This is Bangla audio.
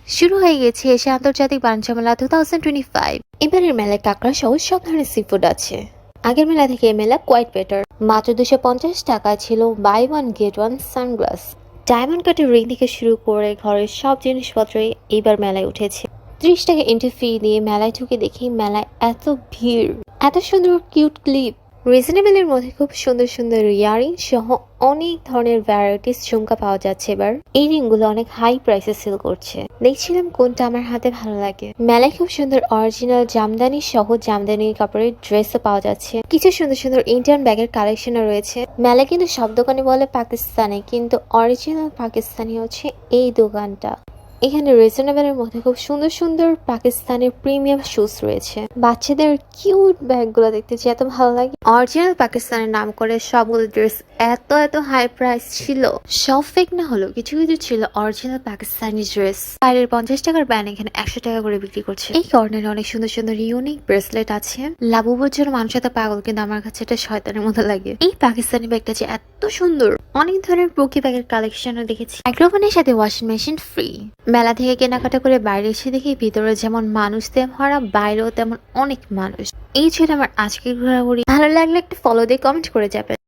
শুরু হয়ে গেছে এশিয়া আন্তর্জাতিক বাণিজ্য মেলা 2025। এবারের মেলায় কাঁকড়া সহ সব ধরনের সি ফুড আছে। আগের মেলা থেকে এই মেলা কোয়াইট বেটার। মাত্র 250 টাকায় ছিল buy one get one sunglass, diamond কাটের রিং থেকে শুরু করে ঘরের সব জিনিসপত্রই এইবার মেলায় উঠেছে। 30 টাকা এন্ট্রি ফি দিয়ে মেলায় ঢুকে দেখি মেলায় এত ভিড়, এত সুন্দর কিউট ক্লিপ, রিজনেবলের মধ্যে খুব সুন্দর সুন্দর ইয়ারিং সহ অনেক ধরনের ভ্যারাইটিস ঝুমকা পাওয়া যাচ্ছে। এবার এই রিংগুলো অনেক হাই প্রাইসে সেল করছে। দেখছিলাম কোনটা আমার হাতে ভালো লাগে। মেলায় খুব সুন্দর অরিজিনাল জামদানি সহ জামদানি কাপড়ের ড্রেসও পাওয়া যাচ্ছে। কিছু সুন্দর সুন্দর ইন্ডিয়ান ব্যাগের কালেকশনও রয়েছে। মেলায় কিন্তু সব দোকানে বলে পাকিস্তানি, কিন্তু অরিজিনাল পাকিস্তানি হচ্ছে এই দোকানটা। এখানে রিজনেবলের মধ্যে খুব সুন্দর সুন্দর পাকিস্তানের প্রিমিয়াম শুজ রয়েছে। বাচ্চাদের কিউট ব্যাগগুলো দেখতে যে এত ভালো লাগে। অরিজিনাল পাকিস্তানের নাম করে সবগুলো ড্রেস এত এত হাই প্রাইস ছিল। সব ফেক না হলো কিছু কিছু ছিল অরিজিনাল পাকিস্তানি ড্রেস। বাইরের 50 টাকার ব্যান্ড এখানে 100 টাকা করে বিক্রি করছে। এই কর্নারে অনেক সুন্দর সুন্দর ইউনিক ব্রেসলেট আছে। লাবুবুর জন্য মানুষ এত পাগল, কিন্তু আমার কাছে এটা শয়তানের মতো লাগে। এই পাকিস্তানি ব্যাগটা যে এত সুন্দর। অনেক ধরনের পোকি ব্যাগের কালেকশনও দেখেছি। মাইক্রোফোনের সাথে ওয়াশিং মেশিন ফ্রি। মেলা থেকে কেনাকাটা করে বাইরে এসে দেখি ভিতরে যেমন মানুষ দিয়ে ভরা, বাইরেও তেমন অনেক মানুষ। এই ছিল আমার আজকের ঘোরাঘুরি। ভালো লাগলে একটা ফলো দিয়ে কমেন্ট করে যাবেন।